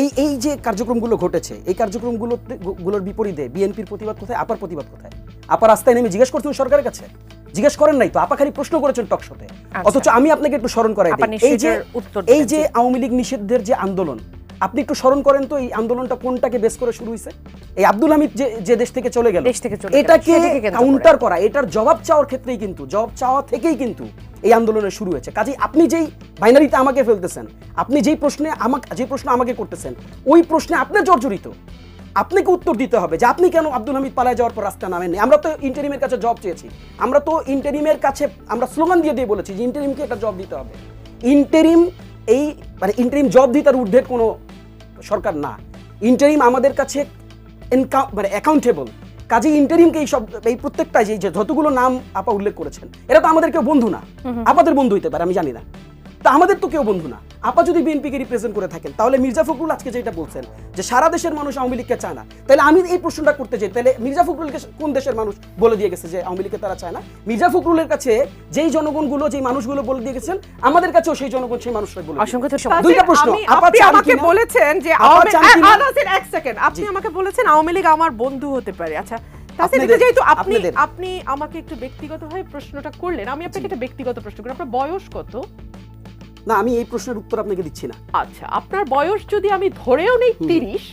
এই যে কার্যক্রমগুলো ঘটেছে, এই কার্যক্রমগুলোর বিপরীতে বিএনপির প্রতিবাদ কোথায়, আপার প্রতিবাদ কোথায়? আপা রাস্তায় নেমে জিজ্ঞেস করছেন সরকারের কাছে? জিজ্ঞেস করেন নাই তো, আপা খালি প্রশ্ন করেছেন টক শোতে। অথচ আমি আপনাকে একটু স্মরণ করাই দিই, এই যে আওয়ামী লীগ নিষিদ্ধের যে আন্দোলন, আপনি একটু স্মরণ করেন তো এই আন্দোলনটা কোনটাকে বেস করে শুরু হয়েছে? এই আব্দুল হামিদ যে দেশ থেকে চলে গেল, এটাকে কাউন্টার করা, এটার জবাব চাওয়ার ক্ষেত্রেই কিন্তু, জবাব চাওয়া থেকেই কিন্তু এই আন্দোলনের শুরু হয়েছে। কাজেই আপনি যেই বাইনারিতে আমাকে ফেলতেছেন, আপনি যেই প্রশ্ন আমাকে করতেছেন, ওই প্রশ্নে আপনি জর্জরিত। আপনাকে উত্তর দিতে হবে যে আপনি কেন আব্দুল হামিদ পালায় যাওয়ার পর রাস্তা নামেননি। আমরা তো ইন্টারিমের কাছে জব চেয়েছি, আমরা তো ইন্টারিমের কাছে আমরা স্লোগান দিয়ে বলেছি যে ইন্টারিমকে একটা জব দিতে হবে। ইন্টারিম ইন্টারিম জব দিতে তার ঊর্ধ্বের কোনো সরকার না। ইন্টারিম আমাদের কাছে অ্যাকাউন্টেবল। কাজে ইন্টারিমকে এই প্রত্যেকটা যে যতগুলো নাম আপা উল্লেখ করেছেন, এরা তো আমাদের কেউ বন্ধু না। আপাদের বন্ধু হইতে পারে, আমি জানি না, তা আমাদের তো কেউ বন্ধু না। আপা যদি বিএনপিকে রিপ্রেজেন্ট করে থাকেন, তাহলে মির্জা ফখরুল আজকে যেটা বলছেন যে সারা দেশের মানুষ আওয়ামী লীগকে চায় না, তাহলে আমি এই প্রশ্নটা করতে চাই, তাহলে মির্জা ফখরুলকে কোন দেশের মানুষ বলে দিয়ে গেছে যে আওয়ামী লীগকে তারা চায় না? মির্জা ফখরুলের কাছে যেই জনগণগুলো, যেই মানুষগুলো বলে দিয়ে গেছেন, আমাদের কাছেও সেই জনগণ, সেই মানুষরাই বলে। দুইটা প্রশ্ন। আপনি আমাকে বলেছেন যে এক সেকেন্ড, আপনি আমাকে বলেছেন আওয়ামী লীগ আমার বন্ধু হতে পারে। আচ্ছা, যেহেতু আপনি আমাকে একটু ব্যক্তিগতভাবে প্রশ্নটা করলেন, আমি আপনাকে একটা ব্যক্তিগত প্রশ্ন করি। আপনার বয়স কত? না, আমি এই প্রশ্নের উত্তর আপনাকে দিচ্ছি না। আচ্ছা, আপনার বয়স যদি আমি ধরেও নেই 30,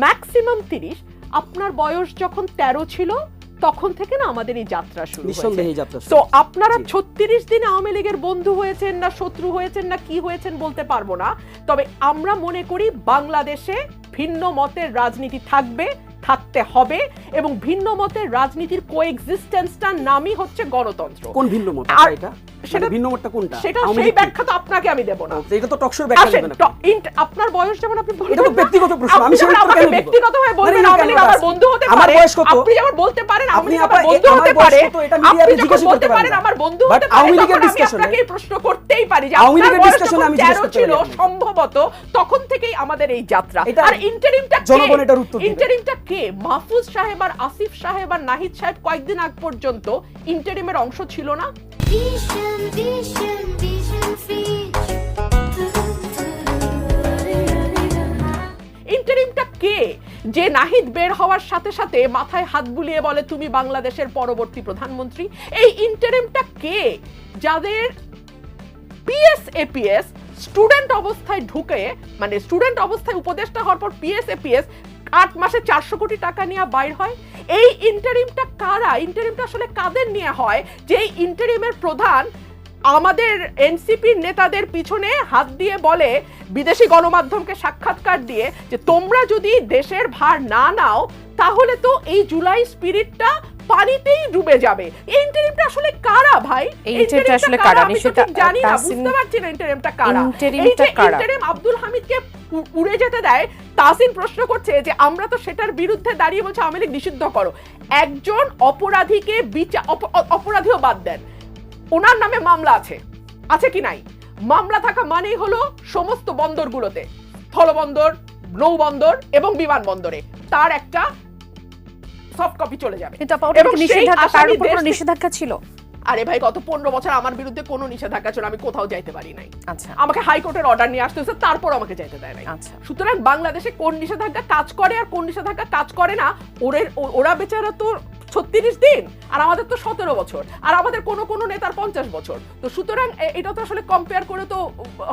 ম্যাক্সিমাম 30, আপনার বয়স যখন 13 ছিল তখন থেকে না আমাদের এই যাত্রা শুরু হয়েছে। তো আপনারা 36 দিন আওয়ামী লীগের বন্ধু হয়েছেন না শত্রু হয়েছেন না কি হয়েছেন বলতে পারবো না, তবে আমরা মনে করি বাংলাদেশে ভিন্ন মতের রাজনীতি থাকতে হবে এবং ভিন্ন মতের রাজনীতির কোএক্সিস্টেন্সটার নামই হচ্ছে গণতন্ত্র। কোন ভিন্ন মত এটা? সেটা ভিন্ন মতটা কোনটা? সেটা সেই ব্যাখ্যা তো আপনাকে আমি দেব না। এটা তো টকশোর ব্যাখ্যা দেবেন আপনি। আপনার বয়স যেমন আপনি বলবেন, এটা তো ব্যক্তিগত প্রশ্ন, আমি সেটা কেন দেব? ব্যক্তিগতভাবে বলবেন আওয়ামী লীগ আমার বন্ধু হতে পারে। আমার বয়স কত? আপনি যেমন বলতে পারেন আওয়ামী লীগ আমার বন্ধু হতে পারে, আপনি জিজ্ঞেস করতে পারেন আমার বন্ধু হতে পারে। আওয়ামী লীগের ডিসকাশনে আপনাকে প্রশ্ন করতেই পারি যে আওয়ামী লীগের ডিসকাশনে আমি জিজ্ঞেস করতে ছিল সম্ভবত তখন থেকেই আমাদের এই যাত্রা। আর ইন্টারিমটা জনগণ এটার উত্তর দিবে। ইন্টারিমটা কে? মাহফুজ সাহেব আর আসিফ সাহেব আর নাহিদ সাহেব কয়েকদিন আগ পর্যন্ত ইন্টারিমের অংশ ছিল না? ইন্টারিমটা কে যে নাহিদ বের হওয়ার সাথে সাথে মাথায় হাত বুলিয়ে বলে তুমি বাংলাদেশের পরবর্তী প্রধানমন্ত্রী? এই ইন্টারিমটা কে যাদের পিএস স্টুডেন্ট অবস্থায় ঢুকে, মানে স্টুডেন্ট অবস্থায় উপদেষ্টা হওয়ার পর পিএস 8 মাসে 400 কোটি টাকা নিয়ে বাইর হয়? এই ইন্টারিমটা কারা? ইন্টারিমটা আসলে কাদের নিয়ে হয় যে ইন্টারিমের প্রধান আমাদের এনসিপির নেতাদের পিছনে হাত দিয়ে বলে বিদেশি গণমাধ্যমকে সাক্ষাৎকার দিয়ে যে তোমরা যদি দেশের ভার না নাও তাহলে তো এই জুলাই স্পিরিটটা পানিতেই ডুবে যাবে। এই ইন্টারিমটা আসলে কারা ভাই? এই ইন্টারিমটা আসলে কারা আমি সেটা জানি না, বুঝতে পারছি না ইন্টারিমটা কারা। এই যে ইন্টারিম আব্দুল হামিদকে উড়ে যেতে দেয়, তাসিন প্রশ্ন করছে যে আমরা তো সেটার বিরুদ্ধে দাঁড়িয়ে বলছি আওয়ামী লীগ নিষিদ্ধ করো। একজন অপরাধীকে অপরাধীও বাদ দেন, ওনার নামে মামলা আছে কি নাই? মামলা থাকা মানেই হলো সমস্ত বন্দরগুলোতে, স্থলবন্দর, নৌবন্দর এবং বিমানবন্দরে তার একটা সফট কপি চলে যাবে। এবং নিষেধাজ্ঞা ছিল। আরে ভাই, গত 15 বছর আমার বিরুদ্ধে কোনো নিষেধাজ্ঞা ছিল, আমি কোথাও যাইতে পারি নাই। আচ্ছা, আমাকে হাইকোর্টের অর্ডার নিয়ে আসতে হয়েছে, তারপর আমাকে যাইতে দেয় নাই। আচ্ছা, সুতরাং বাংলাদেশে কোন নিষেধাজ্ঞা কাজ করে আর কোন নিষেধাজ্ঞা কাজ করে না, ওরা বেচারা তো 36 দিন আর আমাদের তো 17 বছর, আর আমাদের কোন নেতার 50 বছর। তো সুতরাং এটা তো আসলে কম্পেয়ার করে তো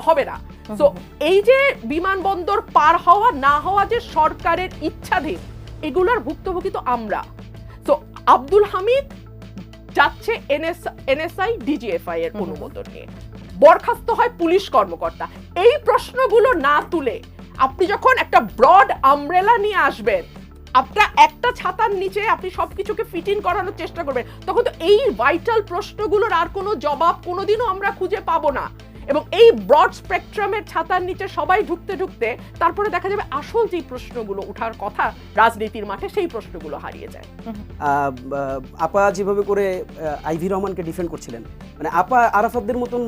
হবে না। তো এই যে বিমানবন্দর পার হওয়া না হওয়া যে সরকারের ইচ্ছাধীন, এগুলোর ভুক্তভোগী তো আমরা। তো আব্দুল হামিদ যাচ্ছে এনএসআই ডিজিএফআই এর অনুমোদন নিয়ে, বরখাস্ত হয় পুলিশ কর্মকর্তা। এই প্রশ্নগুলো না তুলে আপনি যখন একটা ব্রড আমব্রেলা নিয়ে আসবেন, আপনার একটা ছাতার নিচে আপনি সবকিছুকে ফিট ইন করানোর চেষ্টা করবেন, তখন তো এই ভাইটাল প্রশ্নগুলোর আর কোনো জবাব কোনোদিনও আমরা খুঁজে পাবো না। এবং এই ব্রড স্পেকট্রামের ছাতার নিচে সবাই ঢুকতে তারপরে দেখা যাবে আসল যে প্রশ্নগুলো ওঠার কথা রাজনীতির মাঠে, সেই প্রশ্নগুলো হারিয়ে যায়। আপা যেভাবে করে আইভি রহমানকে ডিফেন্ড করছিলেন, মানে আপা আরাফাতদের মতন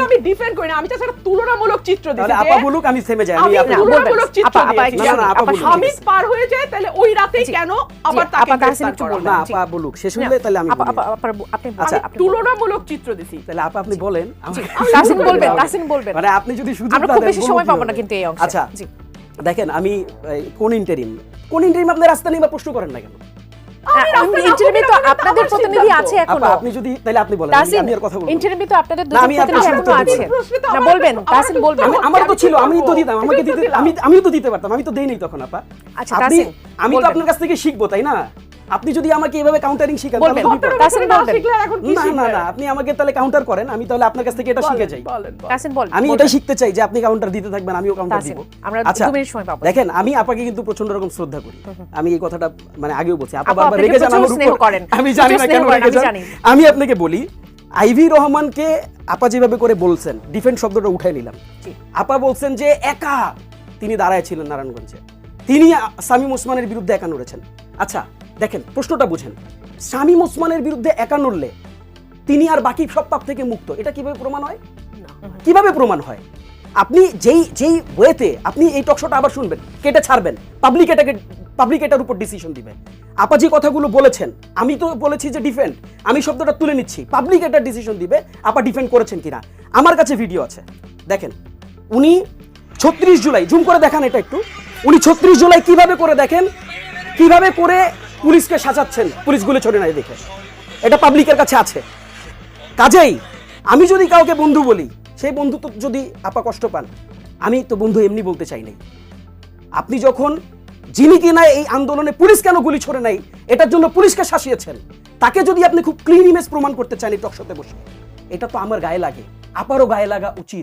আমি ডিফেন্ড করি না, আমি জাস্ট তুলনামূলক চিত্র দিয়েছি। আপা বলুক, আমি থেমে যাই। আমি তুলনামূলক চিত্র দিয়েছি। হামিদ পার হয়ে যায়, তাহলে ওই রাতেই কেন আবার তাকে গ্রেফতার করা হলো? না, আপা বলুক, শেষ হলে তাহলে আমি আপনি তুলনামূলক চিত্র দিয়েছি। তাহলে আপনি বলেন, তাসিন বলবেন। মানে আপনি যদি সুযোগ আমরা খুব বেশি সময় পাবো না কিন্তু এই অংশে। আচ্ছা, দেখেন আমি কোন ইন্টারিম আপনি রাস্তা নিয়ে প্রশ্ন করেন না কেন? ইন্টারিমে তো আপনাদের প্রতিনিধি আছে এখনো। আপনি যদি তাহলে আপনি বলেন, আমি আর কথা বলবো। ইন্টারিমে তো আপনাদের দুটো আমি প্রতিনিধি আপনার এখনো আছে। না বলবেন, তাসিন বলবেন। আমার তো ছিল, আমি তো দিতাম, আমাকে দিতে আমিও তো দিতে পারতাম, আমি তো দেই নাই তখন আপা। আচ্ছা, আপনি তাসিন, আমি তো বলবেন। আপনার কাছ থেকে শিখবো, তাই না? আপনি যদি আমাকে এভাবে কাউন্টারিং শিখান তাহলে বলবেন, তো বিপদ। তাসিন বলবেন। না আপনি আমাকে তাহলে কাউন্টার করেন, আমি তাহলে আপনার কাছ থেকে এটা শিখে যাই। তাসিন বলবেন। আমি এটা শিখতে চাই যে আপনি কাউন্টার দিতে থাকবেন, আমিও কাউন্টার তাসিন, দিব। আমরা 2 মিনিট সময় পাবো। দেখেন আমি আপাকে কিন্তু প্রচন্ড রকম শ্রদ্ধা করি, আমি এই কথাটা মানে আগেও বলছি। আপা আপা বারবার আপনাকে রেগে যান আমার প্রচুর স্নেহ উপর, করেন। আমি জানি না প্রচুর কেন স্নেহ করেন, রেগে আমি যান। জানি। আমি আপনাকে বলি, আইভি রহমানকে আপা যেভাবে করে বলছেন, ডিফেন্স শব্দটা উঠাই নিলাম। আপা বলছেন যে একা তিনি দাঁড়ায় ছিলেন নারায়ণগঞ্জে, তিনি শামীম ওসমানের বিরুদ্ধে একা নড়েছেন। আচ্ছা দেখেন প্রশ্নটা বুঝেন, শামীম ওসমানের বিরুদ্ধে একা নড়লে তিনি আর বাকি সব পাপ থেকে মুক্ত, এটা কিভাবে প্রমাণ হয়? কিভাবে প্রমাণ হয়? আপনি যেই ওয়েতে আপনি এই টকশোটা আবার শুনবেন, কেটে ছাড়বেন, পাবলিক এটার উপর ডিসিশন দিবে। আপা যে কথাগুলো বলেছেন, আমি তো বলেছি যে ডিফেন্ড, আমি শব্দটা তুলে নিচ্ছি, পাবলিক এটার ডিসিশন দিবে আপা ডিফেন্ড করেছেন কিনা। আমার কাছে ভিডিও আছে, দেখেন উনি 36 জুলাই, জুম করে দেখান এটা একটু, উনি 36 জুলাই কিভাবে করে দেখেন, কিভাবে করে পুলিশকে সাজাচ্ছেন, পুলিশ গুলি ছড়ে নাই দেখে, এটা পাবলিকের কাছে আছে। কাজেই আমি যদি কাউকে বন্ধু বলি, সেই বন্ধু তো যদি আপা কষ্ট পান, আমি তো বন্ধু এমনি বলতে চাই নাই। আপনি যখন যিনি কিনা এই আন্দোলনে পুলিশ কেন গুলি ছড়ে নাই এটার জন্য পুলিশকে শাসিয়েছেন, তাকে যদি আপনি খুব ক্লিন ইমেজ প্রমাণ করতে চান এই টকশোতে বসে, এটা তো আমার গায়ে লাগে, আপারও গায়ে লাগা উচিত।